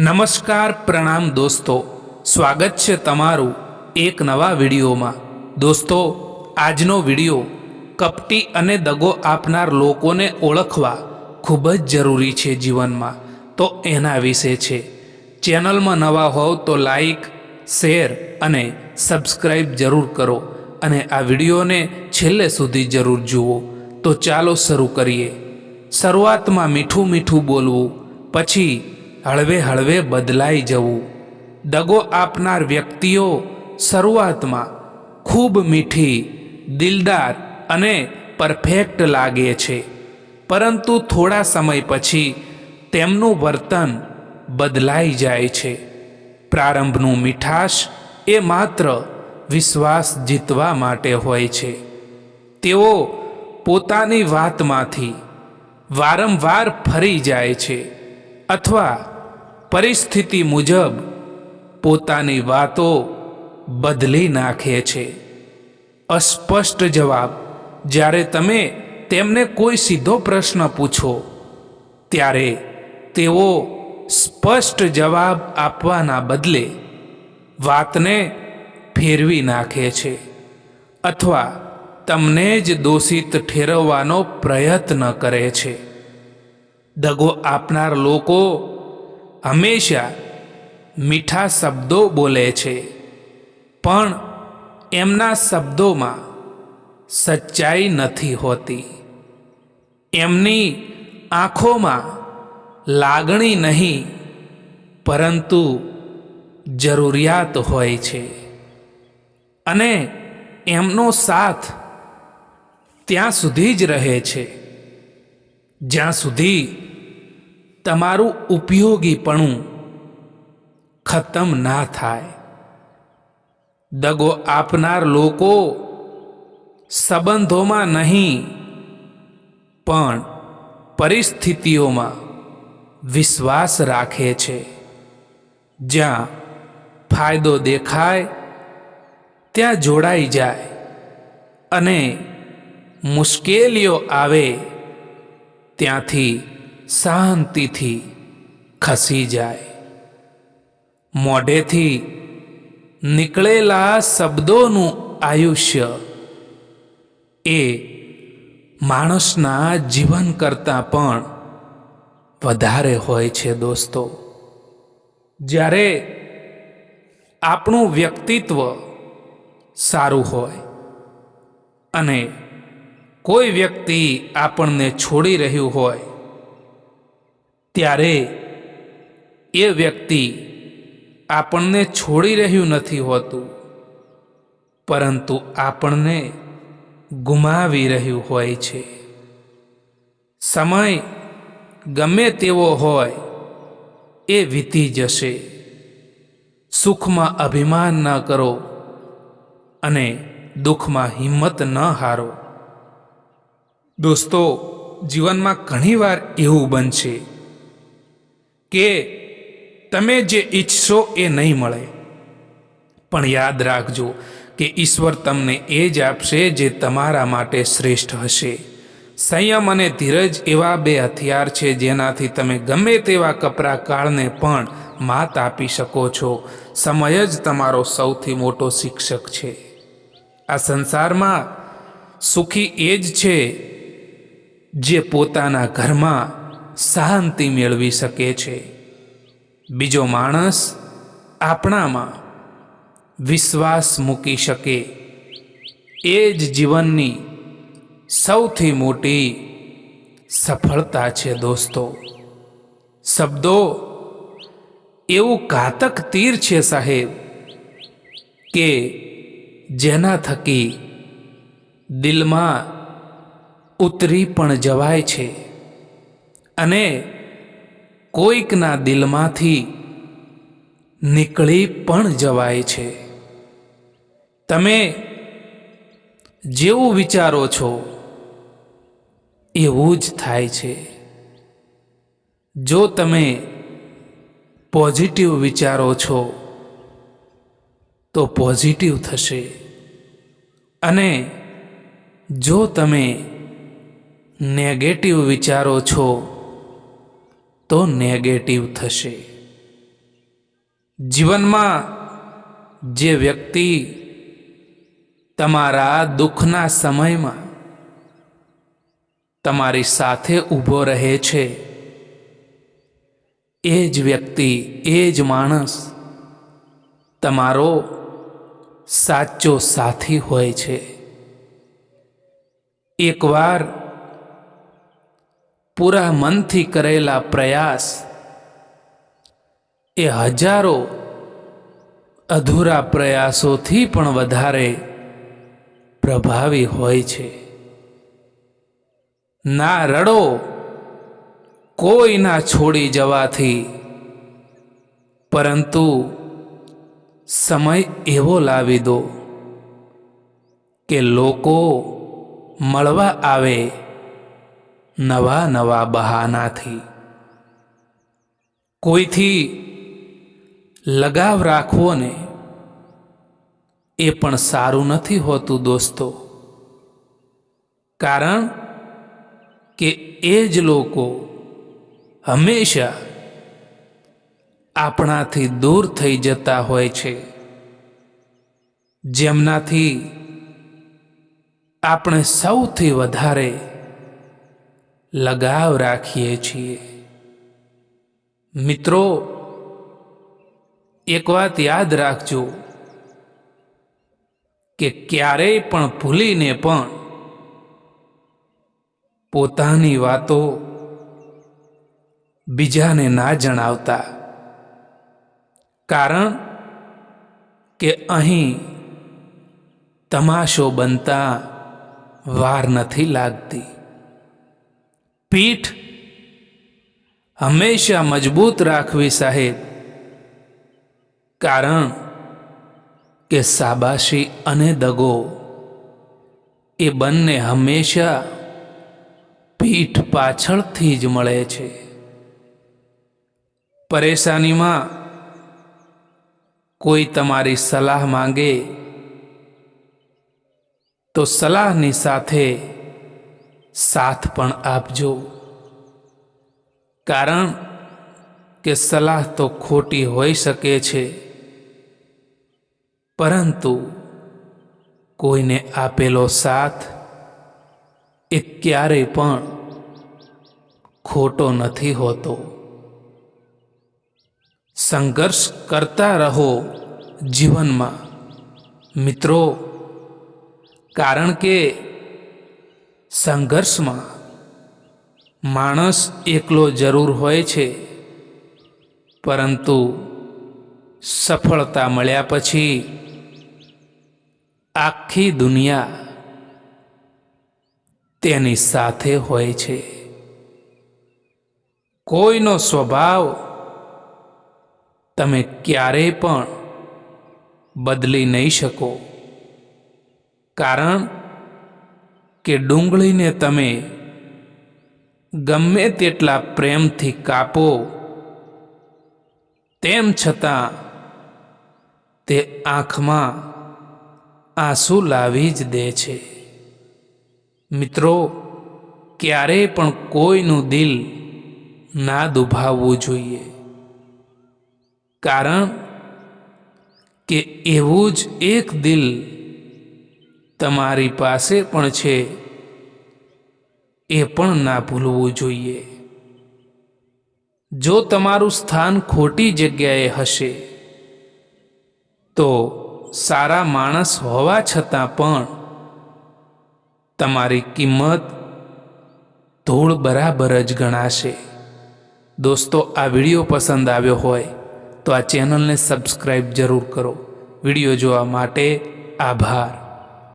નમસ્કાર પ્રણામ દોસ્તો, સ્વાગત છે તમારું એક નવા વિડીયોમાં। દોસ્તો, આજનો વિડીયો કપટી અને દગો આપનાર લોકોને ઓળખવા ખૂબ જ જરૂરી છે જીવનમાં, તો એના વિશે છે। ચેનલમાં નવા હોવ તો લાઈક, શેર અને સબસ્ક્રાઈબ જરૂર કરો અને આ વિડીયોને છેલ્લે સુધી જરૂર જુઓ। તો ચાલો શરૂ કરીએ। શરૂઆતમાં મીઠું મીઠું બોલવું, પછી હળવે હળવે બદલાઈ જવું। દગો આપનાર વ્યક્તિઓ શરૂઆતમાં ખૂબ મીઠી, દિલદાર અને પરફેક્ટ લાગે છે, પરંતુ થોડા સમય પછી તેમનું વર્તન બદલાઈ જાય છે। પ્રારંભનું મીઠાશ એ માત્ર વિશ્વાસ જીતવા માટે હોય છે। તેઓ પોતાની વાતમાંથી વારંવાર ફરી જાય છે અથવા પરિસ્થિતિ મુજબ પોતાની વાતો બદલી નાખે છે। અસ્પષ્ટ જવાબ: જ્યારે તમે તેમને કોઈ સીધો પ્રશ્ન પૂછો ત્યારે તેઓ સ્પષ્ટ જવાબ આપવાના બદલે વાતને ફેરવી નાખે છે અથવા તમને જ દોષિત ઠેરવવાનો પ્રયત્ન કરે છે। દગો આપનાર લોકો હંમેશા મીઠા શબ્દો બોલે છે, પણ એમના શબ્દોમાં સચ્ચાઈ નથી હોતી। એમની આંખોમાં લાગણી નહીં, પરંતુ જરૂરિયાત હોય છે, અને એમનો સાથ ત્યાં સુધી જ રહે છે જ્યાં સુધી તમારું ઉપયોગીપણું ખતમ ના થાય। દગો આપનાર લોકો સંબંધોમાં નહીં, પણ પરિસ્થિતિઓમાં વિશ્વાસ રાખે છે। જ્યાં ફાયદો દેખાય ત્યાં જોડાઈ જાય, અને મુશ્કેલીઓ આવે ત્યાંથી શાંતિથી ખસી જાય। મોઢેથી નીકળેલા શબ્દોનું આયુષ્ય એ માણસના જીવન કરતાં પણ વધારે હોય છે। દોસ્તો, જ્યારે આપણું વ્યક્તિત્વ સારું હોય અને કોઈ વ્યક્તિ આપણને છોડી રહ્યું હોય, ત્યારે એ વ્યક્તિ આપણને છોડી રહ્યું નથી હોતું, પરંતુ આપણને ગુમાવી રહ્યું હોય છે। સમય ગમે તેવો હોય એ વીતી જશે। સુખમાં અભિમાન ન કરો અને દુઃખમાં હિંમત ન હારો। દોસ્તો, જીવનમાં ઘણીવાર એવું બનશે કે તમે જે ઈચ્છશો એ નહીં મળે, પણ યાદ રાખજો કે ઈશ્વર તમને એ જ આપશે જે તમારા માટે શ્રેષ્ઠ હશે। સંયમ અને ધીરજ એવા બે હથિયાર છે જેનાથી તમે ગમે તેવા કપરા કાળને પણ માત આપી શકો છો। સમય જ તમારો સૌથી મોટો શિક્ષક છે। આ સંસારમાં સુખી એ જ છે જે પોતાના ઘરમાં શાંતિ મેળવી શકે છે। બીજો માણસ આપણામાં વિશ્વાસ મૂકી શકે, એ જ જીવનની સૌથી મોટી સફળતા છે। દોસ્તો, શબ્દો એવું ઘાતક તીર છે સાહેબ, કે જેના થકી દિલમાં ઉતરી પણ જવાય છે અને કોઈકના દિલમાંથી નીકળી પણ જવાય છે। તમે જેવું વિચારો છો એવું જ થાય છે। જો તમે પોઝિટિવ વિચારો છો તો પોઝિટિવ થશે, અને જો તમે નેગેટિવ વિચારો છો તો નેગેટિવ થશે। જીવનમાં જે વ્યક્તિ તમારા દુઃખના સમયમાં તમારી સાથે ઊભો રહે છે, એ જ વ્યક્તિ, એ જ માણસ તમારો સાચો સાથી હોય છે. એકવાર પૂરા મનથી કરેલા પ્રયાસ એ હજારો અધૂરા પ્રયાસોથી પણ વધારે પ્રભાવી હોય છે. ના રડો કોઈના છોડી જવાથી, પરંતુ સમય એવો લાવી દો કે લોકો મળવા આવે નવા નવા બહાનાથી. કોઈથી લગાવ રાખવો ને એ પણ સારું નથી હોતું દોસ્તો, કારણ કે એ જ લોકો હંમેશા આપણાથી દૂર થઈ જતા હોય છે, જેમનાથી આપણે સૌથી વધારે લગાવ રાખીએ છીએ. મિત્રો, એક વાત યાદ રાખજો કે ક્યારેય પણ ભૂલીને પણ પોતાની વાતો બીજાને ના જણાવતા, કારણ કે અહીં તમાશો બનતા વાર નથી લાગતી. પીઠ હંમેશા મજબૂત રાખવી સાહેબ, કારણ કે શાબાશી અને દગો એ બંને હંમેશા પીઠ પાછળથી જ મળે છે. પરેશાનીમાં કોઈ તમારી સલાહ માંગે તો સલાહની સાથે સાથ પણ આપજો, કારણ કે સલાહ તો ખોટી હોઈ શકે છે, પરંતુ કોઈને આપેલો સાથ એ ક્યારેય પણ ખોટો નથી હોતો. સંઘર્ષ કરતા રહો જીવનમાં મિત્રો, કારણ કે સંઘર્ષમાં માણસ એકલો જરૂર હોય છે, પરંતુ સફળતા મળ્યા પછી આખી દુનિયા તેની સાથે હોય છે. કોઈનો સ્વભાવ તમે ક્યારેય પણ બદલી નહીં શકો, કારણ કે ડુંગળીને તમે ગમે તેટલા પ્રેમથી કાપો, તેમ છતાં તે આંખમાં આંસુ લાવી જ દે છે. મિત્રો, ક્યારેય પણ કોઈનું દિલ ના દુભાવવું જોઈએ, કારણ કે એવું જ એક દિલ તમારી પાસે પણ છે, એ પણ ના ભૂલવું જોઈએ. જો તમારું સ્થાન ખોટી જગ્યાએ હશે તો સારા માણસ હોવા છતાં પણ તમારી કિંમત ધૂળ બરાબર જ ગણાશે. દોસ્તો, આ વિડીયો પસંદ આવ્યો હોય તો આ ચેનલને સબસ્ક્રાઈબ જરૂર કરો. વિડીયો જોવા માટે આભાર.